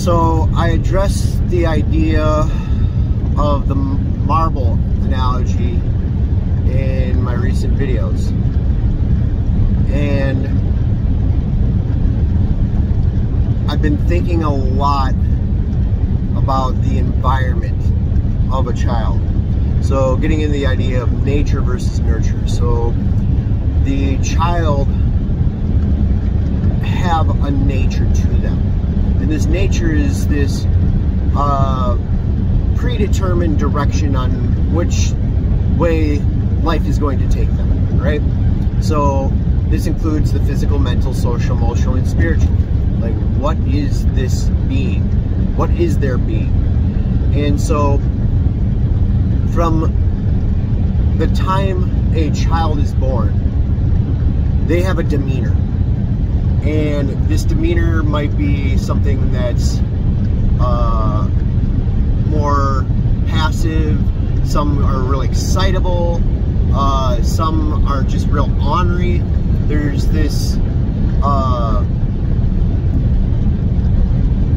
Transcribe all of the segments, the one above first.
So I addressed the idea of the marble analogy in my recent videos, and I've been thinking a lot about the environment of a child. So getting into the idea of nature versus nurture. So the child have a nature to them, and this nature is this predetermined direction on which way life is going to take them, right? So this includes the physical, mental, social, emotional, and spiritual. Like, what is this being? What is their being? And so from the time a child is born, they have a demeanor. And this demeanor might be something that's more passive. Some are really excitable. Some are just real ornery. There's this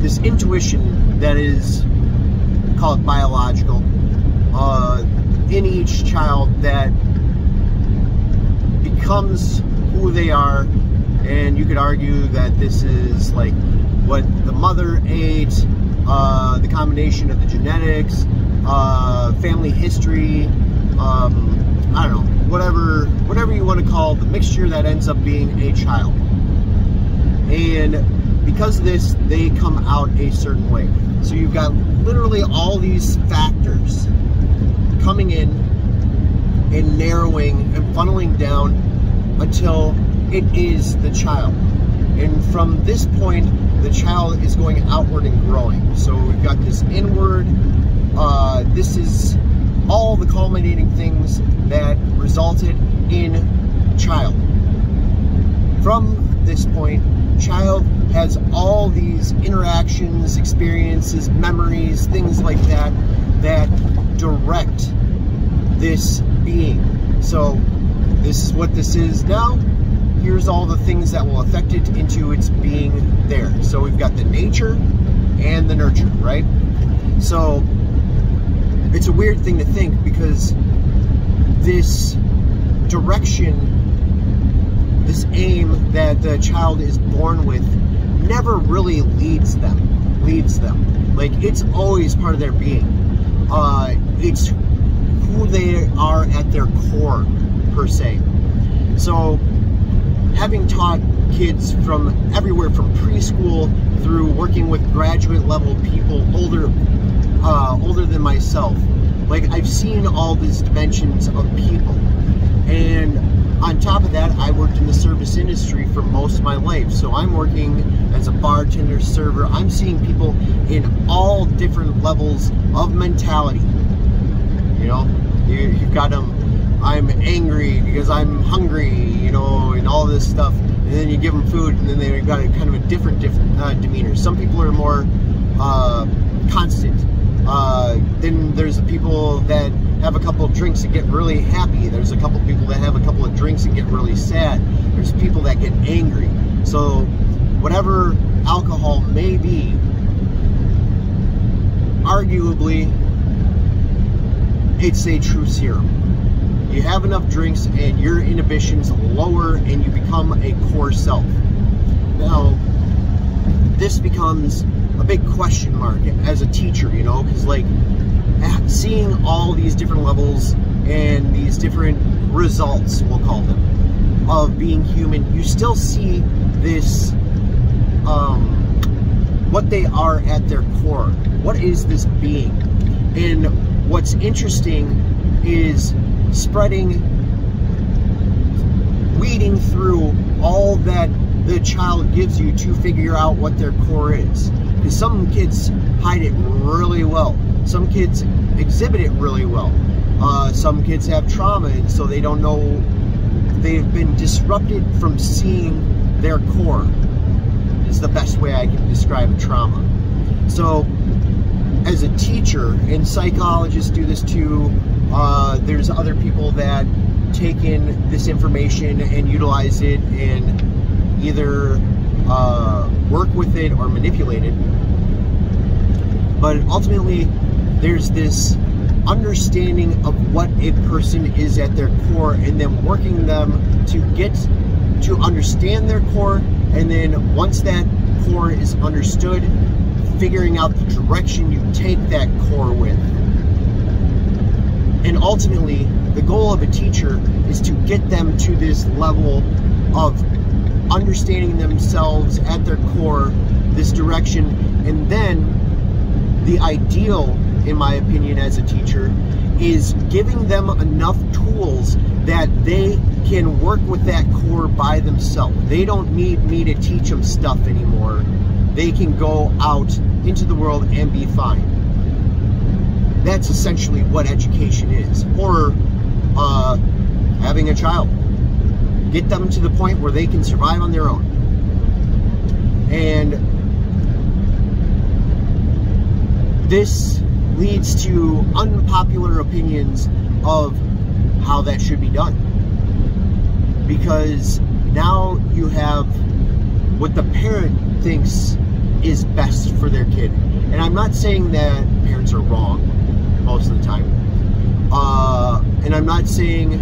this intuition that is called biological in each child that becomes who they are. And you could argue that this is like what the mother ate, the combination of the genetics, family history, I don't know, whatever you want to call the mixture that ends up being a child. And because of this, they come out a certain way. So you've got literally all these factors coming in and narrowing and funneling down until it is the child. And from this point, the child is going outward and growing. So we've got this inward, this is all the culminating things that resulted in child. From this point, child has all these interactions, experiences, memories, things like that, that direct this being. So this is what this is now. Here's all the things that will affect it into its being there. So we've got the nature and the nurture, right? So it's a weird thing to think, because this direction, this aim that the child is born with never really leads them. Like, it's always part of their being. It's who they are at their core, per se. So having taught kids from everywhere from preschool through working with graduate level people older than myself, like, I've seen all these dimensions of people. And on top of that, I worked in the service industry for most of my life. So I'm working as a bartender, server. I'm seeing people in all different levels of mentality. You know, you've got them, I'm angry because I'm hungry, you know, and all this stuff. And then you give them food, and then they've got a kind of a different demeanor. Some people are more constant. Then there's the people that have a couple of drinks and get really happy. There's a couple of people that have a couple of drinks and get really sad. There's people that get angry. So whatever alcohol may be, arguably, it's a true serum. You have enough drinks and your inhibitions lower and you become a core self. Now, this becomes a big question mark as a teacher, you know, because, like, seeing all these different levels and these different results, we'll call them, of being human, you still see this, what they are at their core. What is this being? And what's interesting is weeding through all that the child gives you to figure out what their core is. Because some kids hide it really well. Some kids exhibit it really well. Some kids have trauma, and so they don't know, they've been disrupted from seeing their core. Is the best way I can describe a trauma. So as a teacher, and psychologists do this too, there's other people that take in this information and utilize it and either work with it or manipulate it. But ultimately, there's this understanding of what a person is at their core, and then working them to get to understand their core, and then once that core is understood, figuring out the direction you take that core with. And ultimately, the goal of a teacher is to get them to this level of understanding themselves at their core, this direction, and then the ideal, in my opinion, as a teacher, is giving them enough tools that they can work with that core by themselves. They don't need me to teach them stuff anymore. They can go out into the world and be fine. That's essentially what education is. Or having a child. Get them to the point where they can survive on their own. And this leads to unpopular opinions of how that should be done. Because now you have what the parent thinks is best for their kid. And I'm not saying that parents are wrong most of the time. And I'm not saying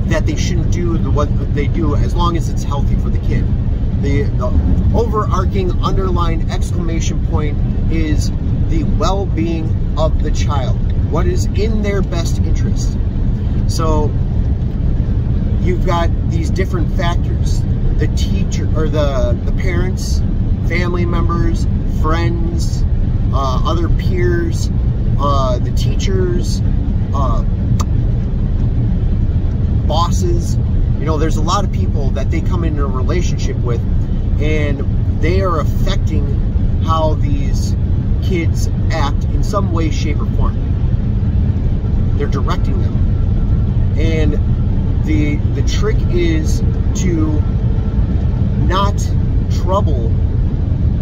that they shouldn't do what they do as long as it's healthy for the kid. The overarching underlying exclamation point is the well-being of the child. What is in their best interest. So you've got these different factors. The teacher, or the parents, family members, friends, other peers, the teachers, bosses. You know, there's a lot of people that they come into a relationship with, and they are affecting how these kids act in some way, shape, or form. They're directing them. And the trick is to not trouble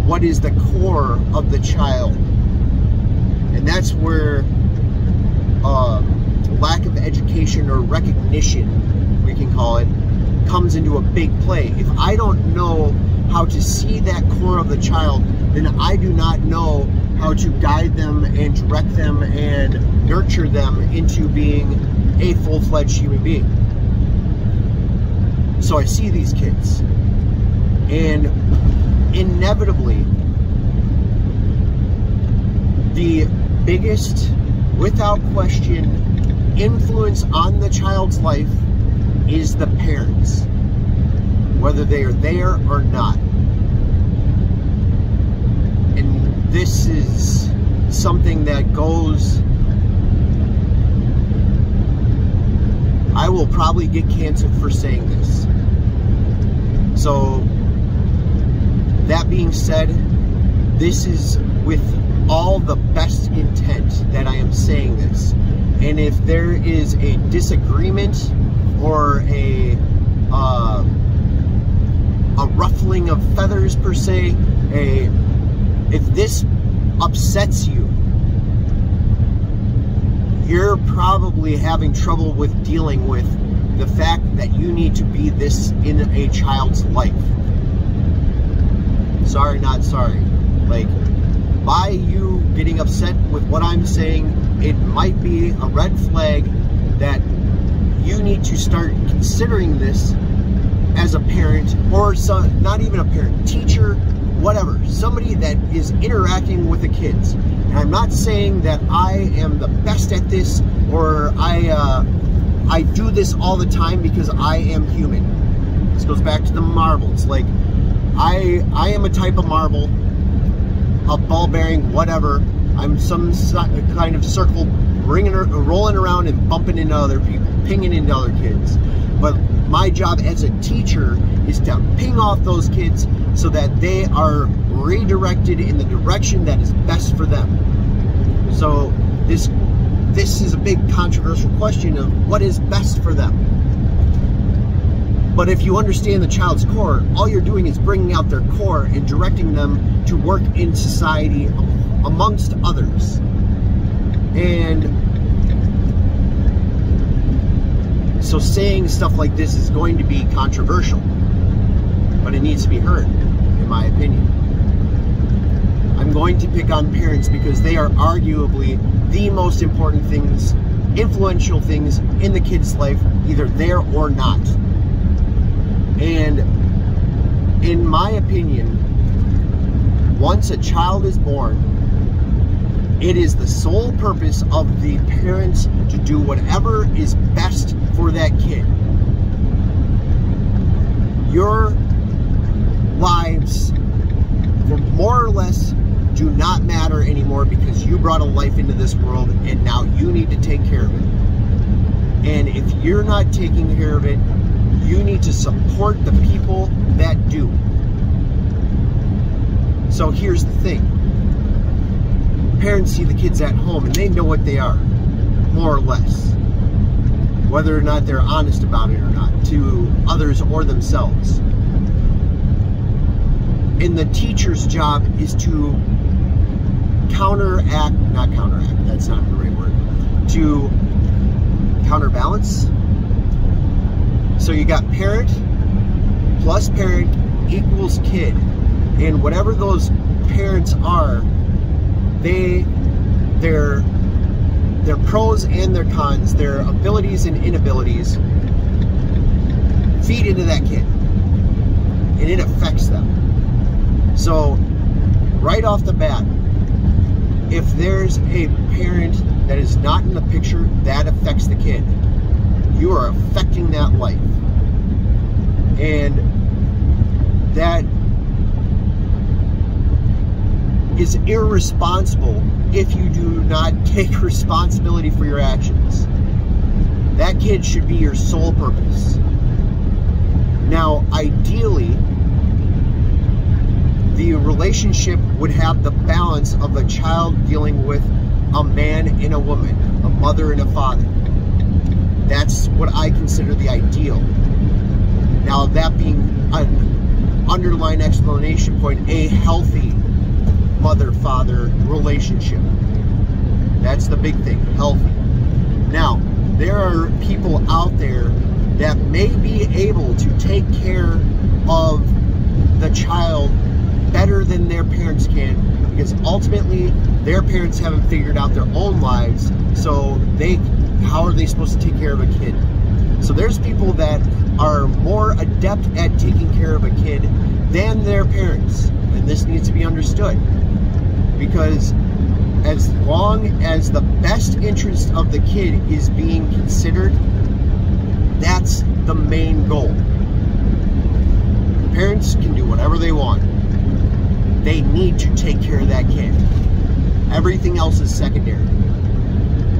what is the core of the child. And that's where lack of education or recognition, we can call it, comes into a big play. If I don't know how to see that core of the child, then I do not know how to guide them and direct them and nurture them into being a full-fledged human being. So I see these kids, and inevitably, the biggest, without question, influence on the child's life is the parents, whether they are there or not. And this is something that goes, I will probably get canceled for saying this. So, that being said, this is with all the best intent that I am saying this. And if there is a disagreement or a ruffling of feathers per se, if this upsets you, you're probably having trouble with dealing with the fact that you need to be this in a child's life. Sorry, not sorry. Like, by you getting upset with what I'm saying, it might be a red flag that you need to start considering this as a parent, or not even a parent, teacher, whatever, somebody that is interacting with the kids. And I'm not saying that I am the best at this, or I do this all the time because I am human. This goes back to the marbles. Like, I am a type of marble, a ball bearing, whatever. I'm some kind of circle, rolling around and bumping into other people, pinging into other kids. But my job as a teacher is to ping off those kids so that they are redirected in the direction that is best for them. So this is a big controversial question of what is best for them. But if you understand the child's core, all you're doing is bringing out their core and directing them to work in society amongst others. And so saying stuff like this is going to be controversial, but it needs to be heard, in my opinion. I'm going to pick on parents because they are arguably the most important things, influential things in the kid's life, either there or not. And in my opinion, once a child is born, it is the sole purpose of the parents to do whatever is best for that kid. Your lives, more or less, do not matter anymore because you brought a life into this world and now you need to take care of it. And if you're not taking care of it, you need to support the people that do. So here's the thing. Parents see the kids at home and they know what they are, more or less. Whether or not they're honest about it or not, to others or themselves. And the teacher's job is to that's not the right word, to counterbalance. So you got parent plus parent equals kid. And whatever those parents are, their pros and their cons, their abilities and inabilities feed into that kid. And it affects them. So, right off the bat, if there's a parent that is not in the picture, that affects the kid. You are affecting that life. And that is irresponsible if you do not take responsibility for your actions. That kid should be your sole purpose. Now, ideally, the relationship would have the balance of a child dealing with a man and a woman, a mother and a father. That's what I consider the ideal. Now, that being an underlying explanation point, a healthy mother-father relationship. That's the big thing, healthy. Now, there are people out there that may be able to take care of the child better than their parents can, because ultimately their parents haven't figured out their own lives, so how are they supposed to take care of a kid? So there's people that are more adept at taking care of a kid than their parents, and this needs to be understood, because as long as the best interest of the kid is being considered, that's the main goal. Parents can do whatever they want. They need to take care of that kid. Everything else is secondary.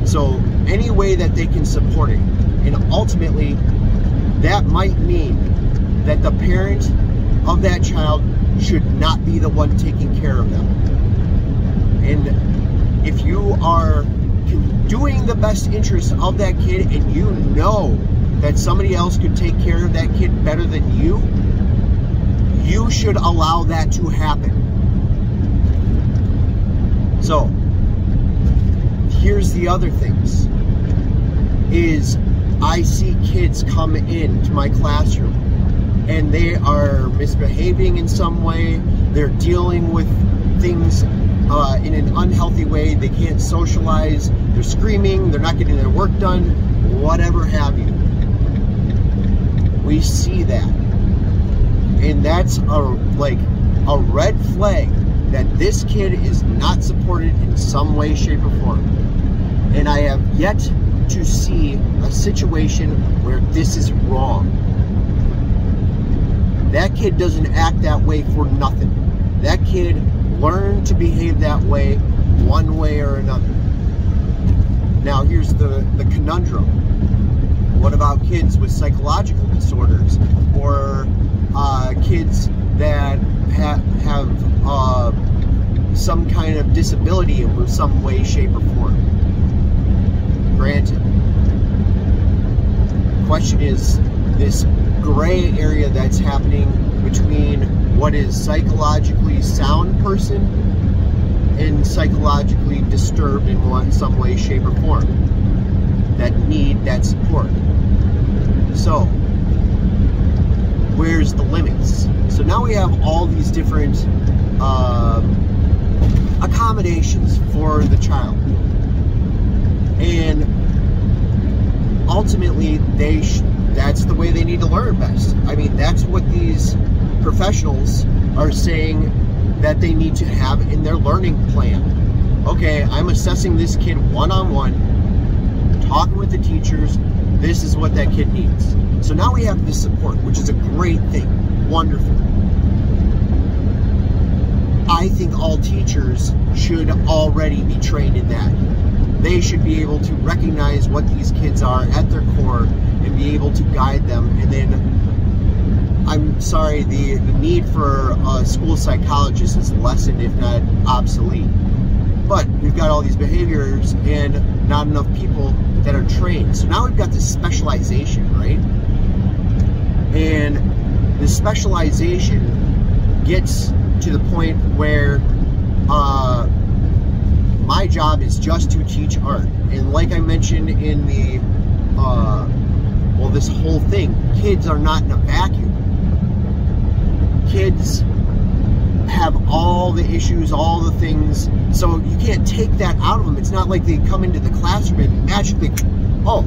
So any way that they can support it. And ultimately, that might mean that the parent of that child should not be the one taking care of them. And if you are doing the best interest of that kid and you know that somebody else could take care of that kid better than you, you should allow that to happen. So, here's the other things, is I see kids come into my classroom and they are misbehaving in some way, they're dealing with things in an unhealthy way, they can't socialize, they're screaming, they're not getting their work done, whatever have you. We see that. And that's a red flag that this kid is not supported in some way, shape, or form. And I have yet to see a situation where this is wrong. That kid doesn't act that way for nothing. That kid learned to behave that way, one way or another. Now, here's the conundrum. What about kids with psychological disorders, or kids that have some kind of disability in some way, shape, or form? Granted. The question is this gray area that's happening between what is psychologically sound person and psychologically disturbed in some way, shape, or form that need that support. So, where's the limits? So now we have all these different accommodations for the child. And ultimately, that's the way they need to learn best. I mean, that's what these professionals are saying that they need to have in their learning plan. Okay, I'm assessing this kid one-on-one, talking with the teachers. This is what that kid needs. So now we have this support, which is a great thing. Wonderful. I think all teachers should already be trained in that. They should be able to recognize what these kids are at their core and be able to guide them. And then, I'm sorry, the need for a school psychologist is lessened, if not obsolete. But we've got all these behaviors and not enough people that are trained. So now we've got this specialization, right? And the specialization gets to the point where my job is just to teach art. And like I mentioned in the, well, this whole thing, kids are not in a vacuum. Kids have all the issues, all the things, so you can't take that out of them. It's not like they come into the classroom and magically, oh,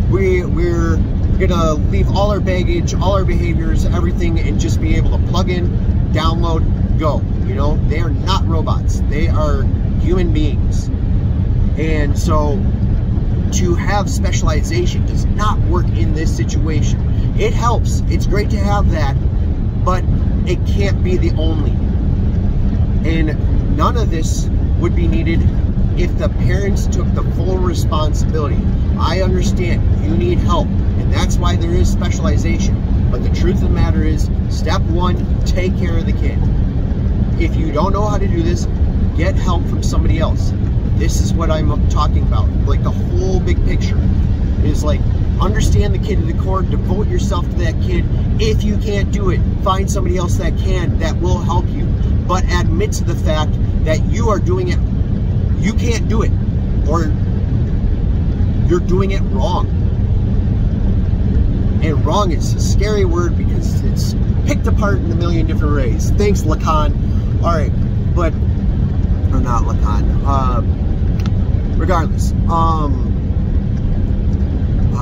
we're gonna leave all our baggage, all our behaviors, everything, and just be able to plug in, download, go. You know, they are not robots. They are human beings. And so to have specialization does not work in this situation. It helps. It's great to have that, but it can't be the only. And none of this would be needed if the parents took the full responsibility. I understand you need help, and that's why there is specialization. But the truth of the matter is, step one, take care of the kid. If you don't know how to do this, get help from somebody else. This is what I'm talking about. Like, the whole big picture is like, understand the kid to the core, devote yourself to that kid. If you can't do it, find somebody else that can, that will help you. But admit to the fact that you are doing it, you can't do it, or you're doing it wrong. And wrong is a scary word because it's picked apart in a million different ways. Thanks, Lacan. All right, but, or not Lacan. Regardless, oh,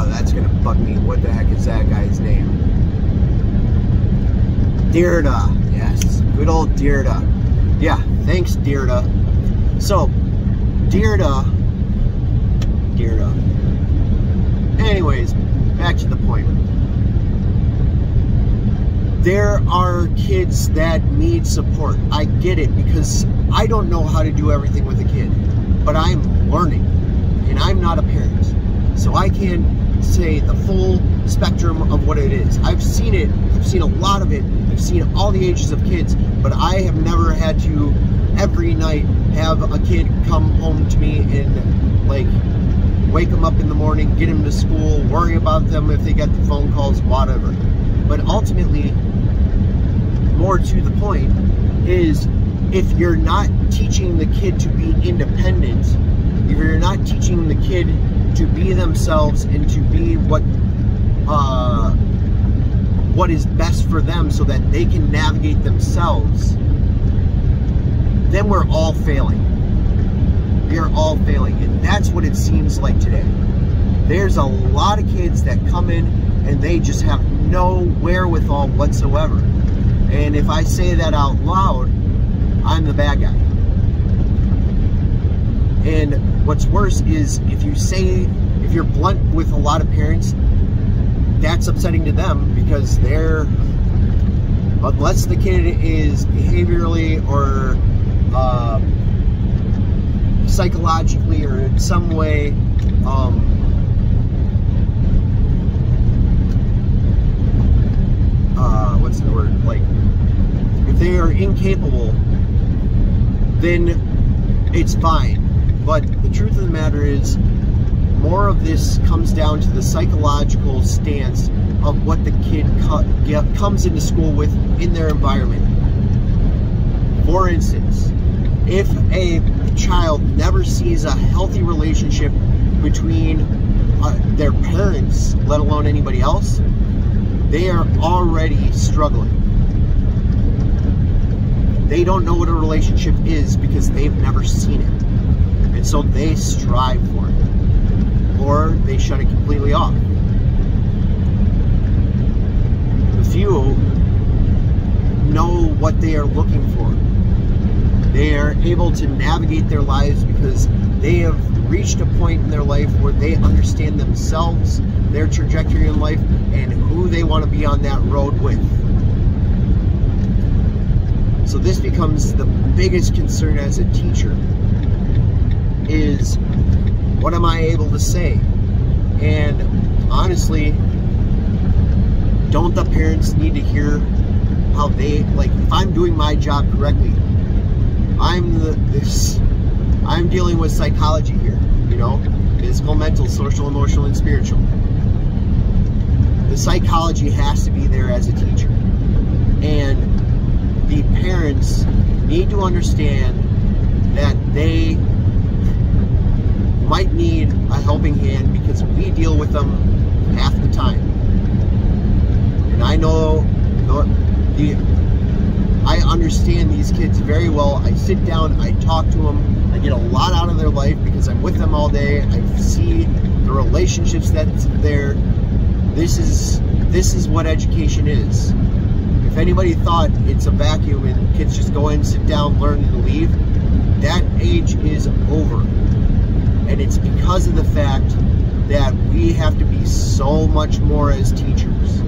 that's gonna bug me. What the heck is that guy's name? Derrida. Yes, good old Derrida. Yeah, thanks, Derrida. So, Derrida. Anyways, back to the point. There are kids that need support. I get it, because I don't know how to do everything with a kid, but I'm learning, and I'm not a parent, so I can't say the full spectrum of what it is. I've seen it. I've seen a lot of it. I've seen all the ages of kids, but I have never had to every night have a kid come home to me and like wake them up in the morning, get them to school, worry about them if they get the phone calls, whatever. But ultimately, more to the point, is if you're not teaching the kid to be independent, if you're not teaching the kid to be themselves and to be what is best for them so that they can navigate themselves, then we're all failing. We are all failing, and that's what it seems like today. There's a lot of kids that come in and they just have no wherewithal whatsoever. And if I say that out loud, I'm the bad guy. And what's worse is if you're blunt with a lot of parents, that's upsetting to them, because unless the kid is behaviorally or psychologically or in some way what's the word, like, if they are incapable, then it's fine. But the truth of the matter is, more of this comes down to the psychological stance of what the kid comes into school with in their environment. For instance, if a child never sees a healthy relationship between their parents, let alone anybody else, they are already struggling. they don't know what a relationship is because they've never seen it. And so they strive for it. Or they shut it completely off. The few know what they are looking for. They are able to navigate their lives because they have reached a point in their life where they understand themselves, their trajectory in life, and who they want to be on that road with. So this becomes the biggest concern as a teacher, is what am I able to say? And honestly, don't the parents need to hear how they, like, if I'm doing my job correctly, I'm dealing with psychology here, you know, physical, mental, social, emotional, and spiritual. The psychology has to be there as a teacher. And the parents need to understand that they might need a helping hand because we deal with them half the time. And I know I understand these kids very well. I sit down, I talk to them, I get a lot out of their life because I'm with them all day. I see the relationships that's there. This is what education is. If anybody thought it's a vacuum and kids just go in, sit down, learn, and leave, that age is over. And it's because of the fact that we have to be so much more as teachers.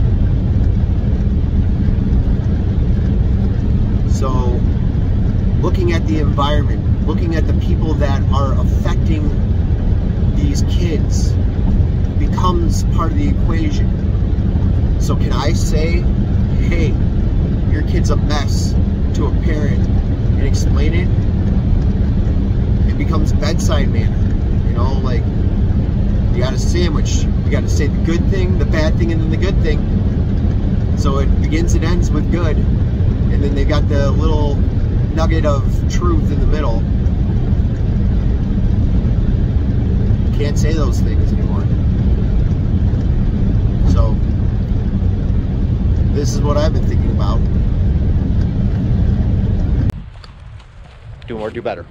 So, looking at the environment, looking at the people that are affecting these kids becomes part of the equation. So can I say, hey, your kid's a mess to a parent and explain it? It becomes bedside manner. You know, like, you got a sandwich. You got to say the good thing, the bad thing, and then the good thing. So it begins and ends with good. And then they got the little nugget of truth in the middle. Can't say those things anymore. So, this is what I've been thinking about. Do more, do better.